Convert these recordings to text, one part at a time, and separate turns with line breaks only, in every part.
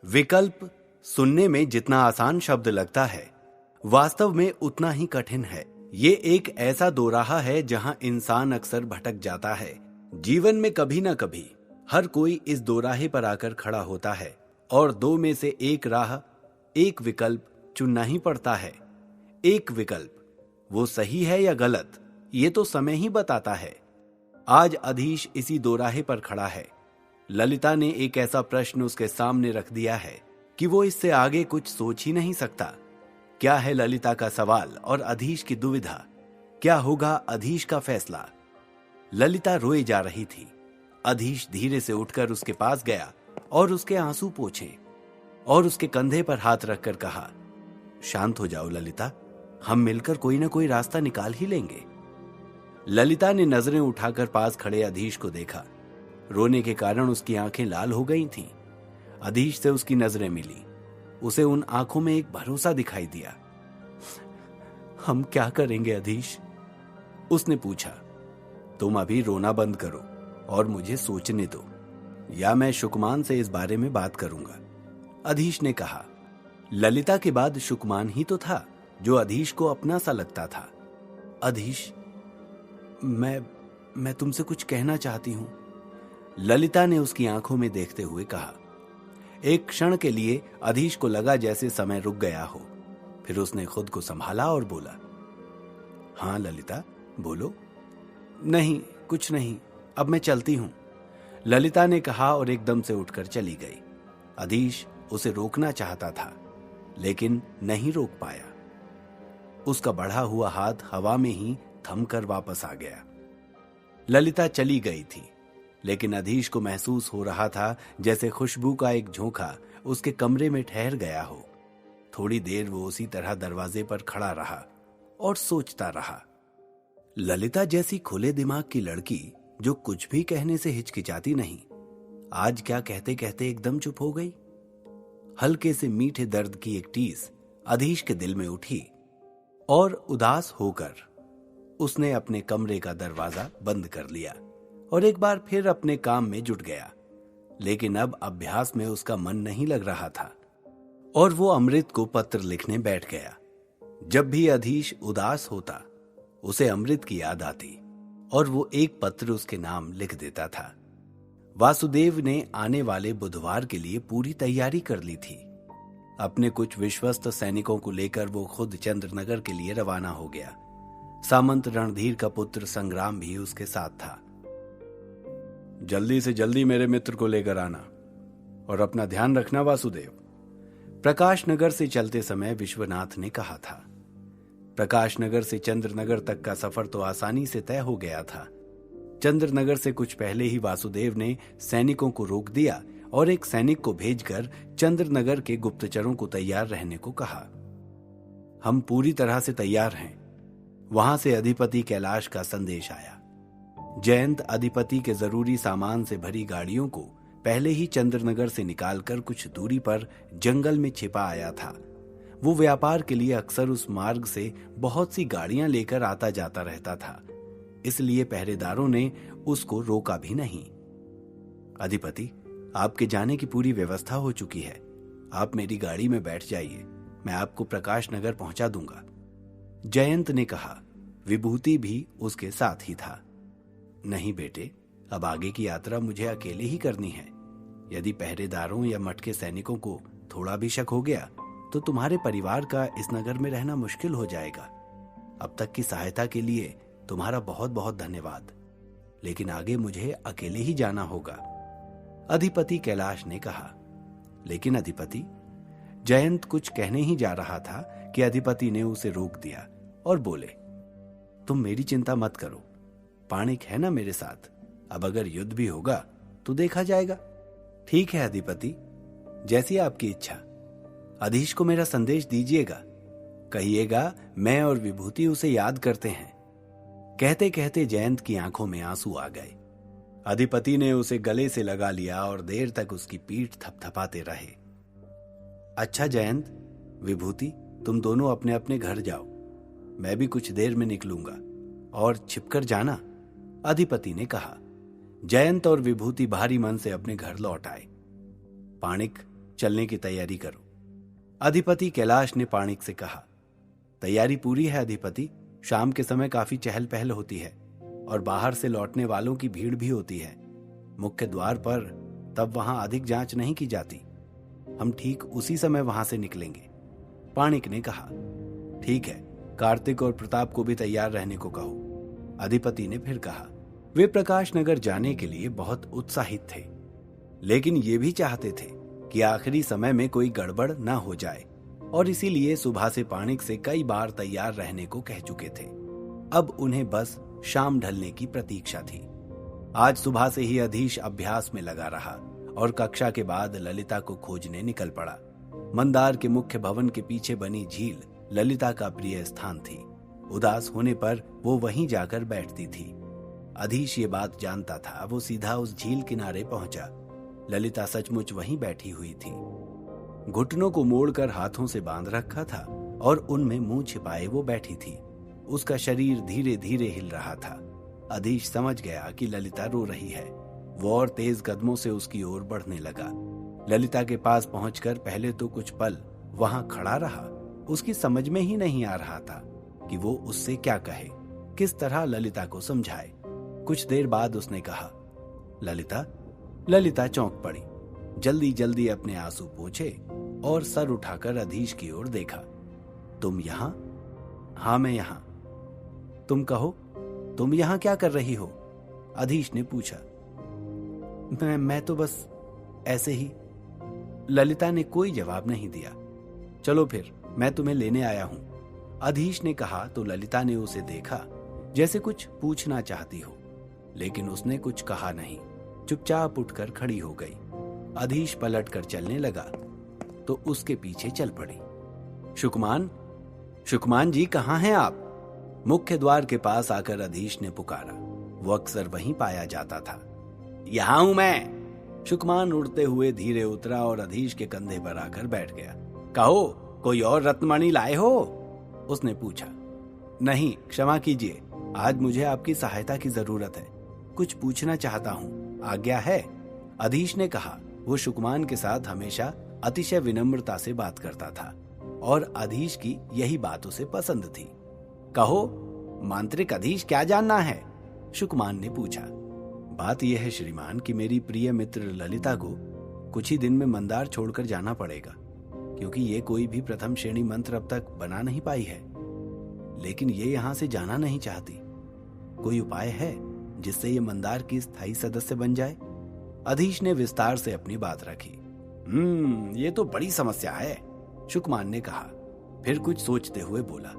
विकल्प सुनने में जितना आसान शब्द लगता है, वास्तव में उतना ही कठिन है। ये एक ऐसा दोराहा है जहां इंसान अक्सर भटक जाता है। जीवन में कभी ना कभी हर कोई इस दोराहे पर आकर खड़ा होता है और दो में से एक राह, एक विकल्प चुनना ही पड़ता है। एक विकल्प, वो सही है या गलत, ये तो समय ही बताता है। आज अधीश इसी दोराहे पर खड़ा है। ललिता ने एक ऐसा प्रश्न उसके सामने रख दिया है कि वो इससे आगे कुछ सोच ही नहीं सकता। क्या है ललिता का सवाल और अधीश की दुविधा? क्या होगा अधीश का फैसला? ललिता रोए जा रही थी। अधीश धीरे से उठकर उसके पास गया और उसके आंसू पोंछे और उसके कंधे पर हाथ रखकर कहा, शांत हो जाओ ललिता, हम मिलकर कोई ना कोई रास्ता निकाल ही लेंगे। ललिता ने नजरें उठाकर पास खड़े अधीश को देखा। रोने के कारण उसकी आंखें लाल हो गई थीं। अधीश से उसकी नजरें मिली। उसे उन आंखों में एक भरोसा दिखाई दिया। हम क्या करेंगे अधीश? उसने पूछा। तुम अभी रोना बंद करो और मुझे सोचने दो, या मैं शुकमान से इस बारे में बात करूंगा, अधीश ने कहा। ललिता के बाद शुकमान ही तो था जो अधीश को अपना सा लगता था। अधीश, मैं तुमसे कुछ कहना चाहती हूं, ललिता ने उसकी आंखों में देखते हुए कहा। एक क्षण के लिए अधीश को लगा जैसे समय रुक गया हो। फिर उसने खुद को संभाला और बोला, हां ललिता, बोलो। नहीं, कुछ नहीं, अब मैं चलती हूं, ललिता ने कहा और एकदम से उठकर चली गई। अधीश उसे रोकना चाहता था, लेकिन नहीं रोक पाया। उसका बढ़ा हुआ हाथ हवा में ही थमकर वापस आ गया। ललिता चली गई थी, लेकिन अधीश को महसूस हो रहा था जैसे खुशबू का एक झोंका उसके कमरे में ठहर गया हो। थोड़ी देर वो उसी तरह दरवाजे पर खड़ा रहा और सोचता रहा। ललिता जैसी खुले दिमाग की लड़की जो कुछ भी कहने से हिचकिचाती नहीं, आज क्या कहते कहते एकदम चुप हो गई। हल्के से मीठे दर्द की एक टीस अधीश के दिल में उठी और उदास होकर उसने अपने कमरे का दरवाजा बंद कर लिया और एक बार फिर अपने काम में जुट गया। लेकिन अब अभ्यास में उसका मन नहीं लग रहा था और वो अमृत को पत्र लिखने बैठ गया। जब भी अधीश उदास होता, उसे अमृत की याद आती और वो एक पत्र उसके नाम लिख देता था। वासुदेव ने आने वाले बुधवार के लिए पूरी तैयारी कर ली थी। अपने कुछ विश्वस्त सैनिकों को लेकर वो खुद चंद्रनगर के लिए रवाना हो गया। सामंत रणधीर का पुत्र संग्राम भी उसके साथ था। जल्दी से जल्दी मेरे मित्र को लेकर आना और अपना ध्यान रखना वासुदेव, प्रकाश नगर से चलते समय विश्वनाथ ने कहा था। प्रकाश नगर से चंद्रनगर तक का सफर तो आसानी से तय हो गया था। चंद्रनगर से कुछ पहले ही वासुदेव ने सैनिकों को रोक दिया और एक सैनिक को भेजकर चंद्रनगर के गुप्तचरों को तैयार रहने को कहा। हम पूरी तरह से तैयार हैं, वहां से अधिपति कैलाश का संदेश आया। जयंत अधिपति के जरूरी सामान से भरी गाड़ियों को पहले ही चंद्रनगर से निकालकर कुछ दूरी पर जंगल में छिपा आया था। वो व्यापार के लिए अक्सर उस मार्ग से बहुत सी गाड़ियां लेकर आता जाता रहता था, इसलिए पहरेदारों ने उसको रोका भी नहीं। अधिपति, आपके जाने की पूरी व्यवस्था हो चुकी है, आप मेरी गाड़ी में बैठ जाइए, मैं आपको प्रकाश नगर पहुंचा दूंगा, जयंत ने कहा। विभूति भी उसके साथ ही था। नहीं बेटे, अब आगे की यात्रा मुझे अकेले ही करनी है। यदि पहरेदारों या मठ के सैनिकों को थोड़ा भी शक हो गया तो तुम्हारे परिवार का इस नगर में रहना मुश्किल हो जाएगा। अब तक की सहायता के लिए तुम्हारा बहुत बहुत धन्यवाद, लेकिन आगे मुझे अकेले ही जाना होगा, अधिपति कैलाश ने कहा। लेकिन अधिपति, जयंत कुछ कहने ही जा रहा था कि अधिपति ने उसे रोक दिया और बोले, तुम मेरी चिंता मत करो, पाणिक है ना मेरे साथ, अब अगर युद्ध भी होगा तो देखा जाएगा। ठीक है अधिपति, जैसी आपकी इच्छा। अधीश को मेरा संदेश दीजिएगा, कहिएगा मैं और विभूति उसे याद करते हैं। कहते कहते जयंत की आंखों में आंसू आ गए। अधिपति ने उसे गले से लगा लिया और देर तक उसकी पीठ थपथपाते रहे। अच्छा जयंत, विभूति, तुम दोनों अपने अपने घर जाओ, मैं भी कुछ देर में निकलूंगा, और छिपकर जाना, अधिपति ने कहा। जयंत और विभूति भारी मन से अपने घर लौट आए। पाणिक, चलने की तैयारी करो। अधिपति कैलाश ने पाणिक से कहा। तैयारी पूरी है अधिपति। शाम के समय काफी चहल पहल होती है और बाहर से लौटने वालों की भीड़ भी होती है। मुख्य द्वार पर तब वहां अधिक जांच नहीं की जाती। हम ठीक उसी समय वहां से निकलेंगे। पाणिक ने कहा। ठीक है, कार्तिक और प्रताप को भी तैयार रहने को कहो, अधिपति ने फिर कहा। वे प्रकाश नगर जाने के लिए बहुत उत्साहित थे, लेकिन ये भी चाहते थे कि आखिरी समय में कोई गड़बड़ न हो जाए, और इसीलिए सुबह से पाणिक से कई बार तैयार रहने को कह चुके थे। अब उन्हें बस शाम ढलने की प्रतीक्षा थी। आज सुबह से ही अधीश अभ्यास में लगा रहा और कक्षा के बाद ललिता को खोजने निकल पड़ा। मंदार के मुख्य भवन के पीछे बनी झील ललिता का प्रिय स्थान थी। उदास होने पर वो वहीं जाकर बैठती थी। अधीश ये बात जानता था। वो सीधा उस झील किनारे पहुंचा। ललिता सचमुच वहीं बैठी हुई थी। घुटनों को मोड़कर हाथों से बांध रखा था और उनमें मुंह छिपाए वो बैठी थी। उसका शरीर धीरे धीरे हिल रहा था। अधीश समझ गया कि ललिता रो रही है। वो और तेज कदमों से उसकी ओर बढ़ने लगा। ललिता के पास पहुंचकर पहले तो कुछ पल वहां खड़ा रहा। उसकी समझ में ही नहीं आ रहा था कि वो उससे क्या कहे, किस तरह ललिता को समझाए। कुछ देर बाद उसने कहा, ललिता। ललिता चौंक पड़ी, जल्दी जल्दी अपने आंसू पोंछे और सर उठाकर अधीश की ओर देखा। तुम यहां? हाँ, मैं यहां। तुम कहो, तुम यहां क्या कर रही हो? अधीश ने पूछा। मैं तो बस ऐसे ही। ललिता ने कोई जवाब नहीं दिया। चलो फिर, मैं तुम्हें लेने आया हूं, अधीश ने कहा तो ललिता ने उसे देखा जैसे कुछ पूछना चाहती हो, लेकिन उसने कुछ कहा नहीं। चुपचाप उठकर खड़ी हो गई। अधीश पलटकर चलने लगा तो उसके पीछे चल पड़ी। शुकमान जी, कहाँ हैं आप? मुख्य द्वार के पास आकर अधीश ने पुकारा। वो अक्सर वहीं पाया जाता था। यहां हूं मैं। शुकमान उड़ते हुए धीरे उतरा और अधीश के कंधे पर आकर बैठ गया। कहो, कोई और रत्नमणि लाए हो? उसने पूछा। नहीं, क्षमा कीजिए, आज मुझे आपकी सहायता की जरूरत है। कुछ पूछना चाहता हूं, आज्ञा है? अधीश ने कहा। वो शुकमान के साथ हमेशा अतिशय विनम्रता से बात करता था और अधीश की यही बात उसे पसंद थी। कहो, मांत्रिक अधीश, क्या जानना है? शुकमान ने पूछा। बात यह है श्रीमान कि मेरी प्रिय मित्र ललिता को कुछ ही दिन में मंदार छोड़कर जाना पड़ेगा, क्योंकि ये कोई भी प्रथम श्रेणी मंत्र अब तक बना नहीं पाई है। लेकिन ये यहां से जाना नहीं चाहती। कोई उपाय है जिससे ये मंदार की स्थायी सदस्य बन जाए? अधीश ने विस्तार से अपनी बात रखी। ये तो बड़ी समस्या है, शुकमान ने कहा। फिर कुछ सोचते हुए बोला,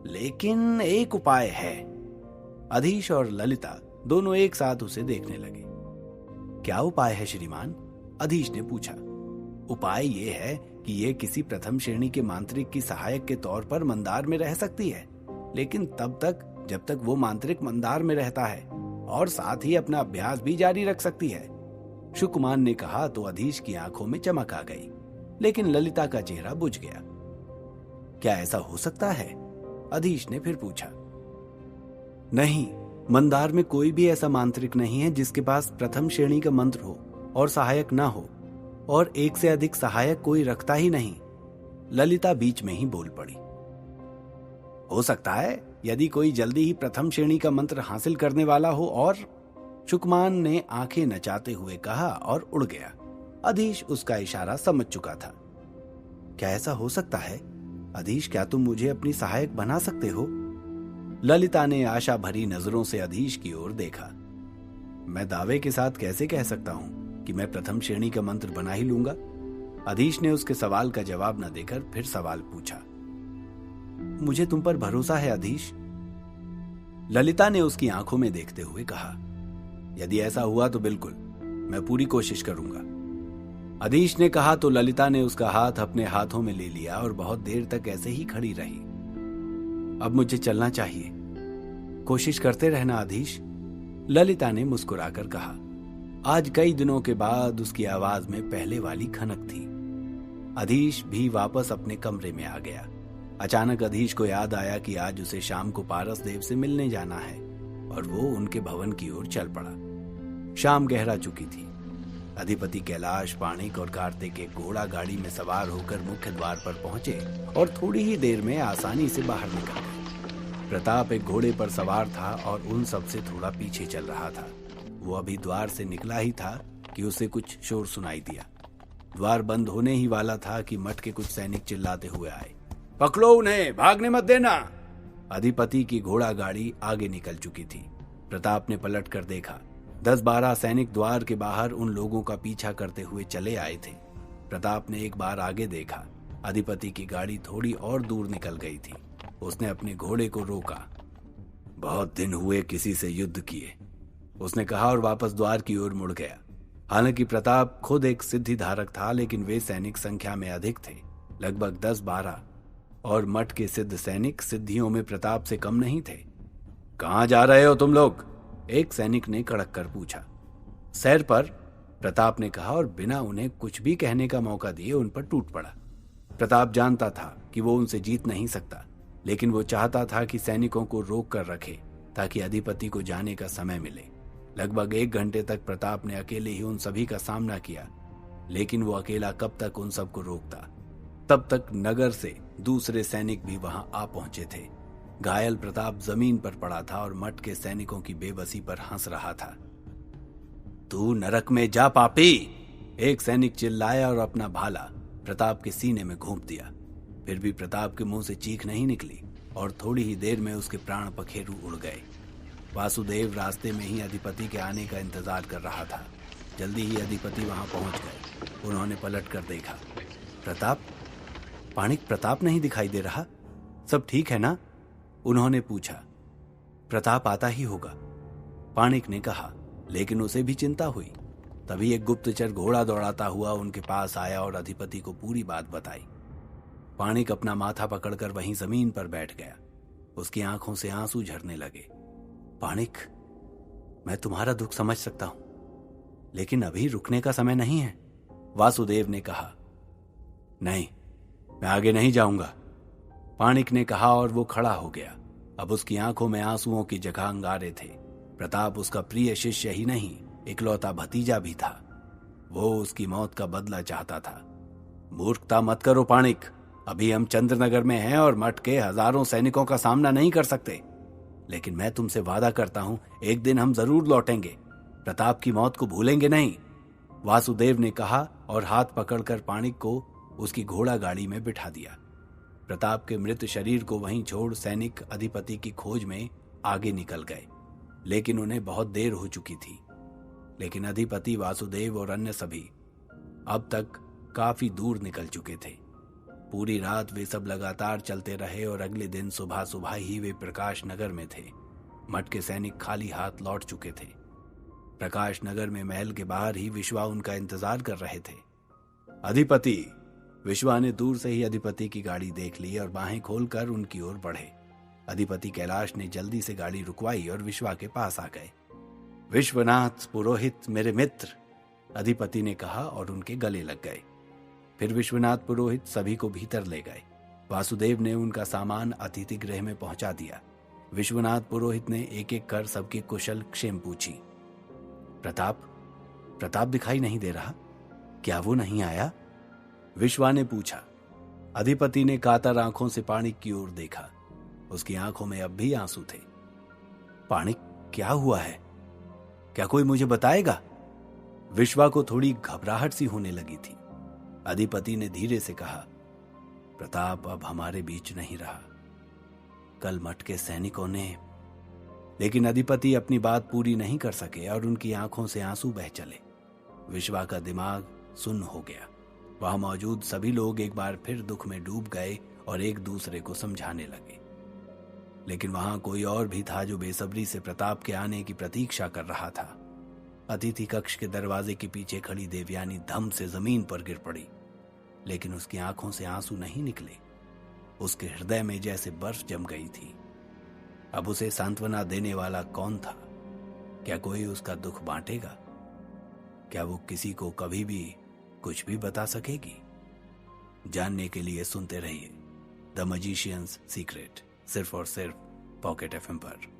लेकिन एक उपाय है। अधीश और ललिता दोनों एक साथ उसे देखने लगे। क्या उपाय है श्रीमान? अधीश ने पूछा। उपाय ये है कि ये किसी प्रथम श्रेणी के मांत्रिक की सहायक के तौर पर मंदार में रह सकती है, लेकिन तब तक जब तक वो मांत्रिक मंदार में रहता है, और साथ ही अपना अभ्यास भी जारी रख सकती है। शुकमान ने कहा तो अधीश की आंखों में चमक आ गई, लेकिन ललिता का चेहरा बुझ गया। क्या ऐसा हो सकता है? अधीश ने फिर पूछा। नहीं, मंदार में कोई भी ऐसा मांत्रिक नहीं है जिसके पास प्रथम श्रेणी का मंत्र हो और सहायक ना हो, और एक से अधिक सहायक कोई रखता ही नहीं। ललिता बीच में ही बोल पड़ी। हो सकता है यदि कोई जल्दी ही प्रथम श्रेणी का मंत्र हासिल करने वाला हो और... शुकमान ने आंखें नचाते हुए कहा और उड़ गया। अधीश उसका इशारा समझ चुका था। क्या ऐसा हो सकता है? अधीश, क्या तुम मुझे अपनी सहायक बना सकते हो? ललिता ने आशा भरी नजरों से अधीश की ओर देखा। मैं दावे के साथ कैसे कह सकता हूं कि मैं प्रथम श्रेणी का मंत्र बना ही लूंगा? अधीश ने उसके सवाल का जवाब न देकर फिर सवाल पूछा। मुझे तुम पर भरोसा है अधीश, ललिता ने उसकी आंखों में देखते हुए कहा। यदि ऐसा हुआ तो बिल्कुल, मैं पूरी कोशिश करूंगा, अधीश ने कहा तो ललिता ने उसका हाथ अपने हाथों में ले लिया और बहुत देर तक ऐसे ही खड़ी रही। अब मुझे चलना चाहिए, कोशिश करते रहना अधीश, ललिता ने मुस्कुराकर कहा। आज कई दिनों के बाद उसकी आवाज में पहले वाली खनक थी। अधीश भी वापस अपने कमरे में आ गया। अचानक अधीश को याद आया कि आज उसे शाम को पारस देव से मिलने जाना है और वो उनके भवन की ओर चल पड़ा। शाम गहरा चुकी थी। अधिपति कैलाश, पाणिक और कार्तिक एक घोड़ा गाड़ी में सवार होकर मुख्य द्वार पर पहुंचे और थोड़ी ही देर में आसानी से बाहर निकल गए। प्रताप एक घोड़े पर सवार था और उन सबसे थोड़ा पीछे चल रहा था। वो अभी द्वार से निकला ही था कि उसे कुछ शोर सुनाई दिया। द्वार बंद होने ही वाला था कि मठ के कुछ सैनिक चिल्लाते हुए आए, पकड़ो उन्हें, भागने मत देना। अधिपति की घोड़ा गाड़ी आगे निकल चुकी थी। प्रताप ने पलट कर देखा। 10-12 सैनिक द्वार के बाहर उन लोगों का पीछा करते हुए चले आए थे। प्रताप ने एक बार आगे देखा। अधिपति की गाड़ी थोड़ी और दूर निकल गई थी। उसने अपने घोड़े को रोका। बहुत दिन हुए किसी से युद्ध किए, उसने कहा और वापस द्वार की ओर मुड़ गया। हालांकि प्रताप खुद एक सिद्धि धारक था, लेकिन वे सैनिक संख्या में अधिक थे, लगभग 10-12, और मठ के सिद्ध सैनिक सिद्धियों में प्रताप से कम नहीं थे। कहां जा रहे हो तुम लोग? एक सैनिक ने कड़क कर पूछा। सैर पर, प्रताप ने कहा और बिना उन्हें कुछ भी कहने का मौका दिए उन पर टूट पड़ा। प्रताप जानता था कि वो उनसे जीत नहीं सकता, लेकिन वो चाहता था कि सैनिकों को रोक कर रखे ताकि अधिपति को जाने का समय मिले। लगभग 1 घंटे तक प्रताप ने अकेले ही उन सभी का सामना किया, लेकिन वो अकेला कब तक उन सबको रोकता? तब तक नगर से दूसरे सैनिक भी वहां आ पहुंचे थे। घायल प्रताप जमीन पर पड़ा था और मठ के सैनिकों की बेबसी पर हंस रहा था। तू नरक में जा पापी! एक सैनिक चिल्लाया और अपना भाला प्रताप के सीने में घोंप दिया। फिर भी प्रताप के मुंह से चीख नहीं निकली और थोड़ी ही देर में उसके प्राण पखेरु उड़ गए। वासुदेव रास्ते में ही अधिपति के आने का इंतजार कर रहा था। जल्दी ही अधिपति वहां पहुंच गए। उन्होंने पलट कर देखा। प्रताप? पाणिक प्रताप नहीं दिखाई दे रहा। सब ठीक है ना? उन्होंने पूछा। प्रताप आता ही होगा, पाणिक ने कहा, लेकिन उसे भी चिंता हुई। तभी एक गुप्तचर घोड़ा दौड़ाता हुआ उनके पास आया और अधिपति को पूरी बात बताई। पाणिक अपना माथा पकड़कर वहीं जमीन पर बैठ गया। उसकी आंखों से आंसू झरने लगे। पाणिक, मैं तुम्हारा दुख समझ सकता हूं, लेकिन अभी रुकने का समय नहीं है, वासुदेव ने कहा। नहीं, मैं आगे नहीं जाऊंगा, पाणिक ने कहा और वो खड़ा हो गया। अब उसकी आंखों में आंसुओं की जगह अंगारे थे। प्रताप उसका प्रिय शिष्य ही नहीं, इकलौता भतीजा भी था। वो उसकी मौत का बदला चाहता था। मूर्खता मत करो पाणिक, अभी हम चंद्रनगर में हैं और मठ के हजारों सैनिकों का सामना नहीं कर सकते, लेकिन मैं तुमसे वादा करता हूं, एक दिन हम जरूर लौटेंगे। प्रताप की मौत को भूलेंगे नहीं, वासुदेव ने कहा और हाथ पकड़कर पाणिक को उसकी घोड़ा गाड़ी में बिठा दिया। प्रताप के मृत शरीर को वहीं छोड़ सैनिक अधिपति की खोज में आगे निकल गए, लेकिन उन्हें बहुत देर हो चुकी थी। लेकिन अधिपति, वासुदेव और अन्य सभी अब तक काफी दूर निकल चुके थे। पूरी रात वे सब लगातार चलते रहे और अगले दिन सुबह सुबह ही वे प्रकाश नगर में थे। मठ के सैनिक खाली हाथ लौट चुके थे। प्रकाश नगर में महल के बाहर ही विश्वा उनका इंतजार कर रहे थे। अधिपति! विश्वा ने दूर से ही अधिपति की गाड़ी देख ली और बाहें खोलकर उनकी ओर बढ़े। अधिपति कैलाश ने जल्दी से गाड़ी रुकवाई और विश्वा के पास आ गए। विश्वनाथ पुरोहित मेरे मित्र, अधिपति ने कहा और उनके गले लग गए। फिर विश्वनाथ पुरोहित सभी को भीतर ले गए। वासुदेव ने उनका सामान अतिथि गृह में पहुंचा दिया। विश्वनाथ पुरोहित ने एक एक कर सबके कुशल क्षेम पूछी। प्रताप दिखाई नहीं दे रहा, क्या वो नहीं आया? विश्वा ने पूछा। अधिपति ने कातर आंखों से पाणिक की ओर देखा। उसकी आंखों में अब भी आंसू थे। पाणिक, क्या हुआ है? क्या कोई मुझे बताएगा? विश्वा को थोड़ी घबराहट सी होने लगी थी। अधिपति ने धीरे से कहा, प्रताप अब हमारे बीच नहीं रहा। कल मठ के सैनिकों ने। लेकिन अधिपति अपनी बात पूरी नहीं कर सके और उनकी आंखों से आंसू बह चले। विश्वा का दिमाग सुन्न हो गया। वहां मौजूद सभी लोग एक बार फिर दुख में डूब गए और एक दूसरे को समझाने लगे। लेकिन वहां कोई और भी था जो बेसब्री से प्रताप के आने की प्रतीक्षा कर रहा था। अतिथि कक्ष के दरवाजे के पीछे खड़ी देवयानी धम से जमीन पर गिर पड़ी, लेकिन उसकी आंखों से आंसू नहीं निकले। उसके हृदय में जैसे बर्फ जम गई थी। अब उसे सांत्वना देने वाला कौन था? क्या कोई उसका दुख बांटेगा? क्या वो किसी को कभी भी कुछ भी बता सकेगी? जानने के लिए सुनते रहिए द मैजिशियंस सीक्रेट, सिर्फ और सिर्फ पॉकेट एफएम पर।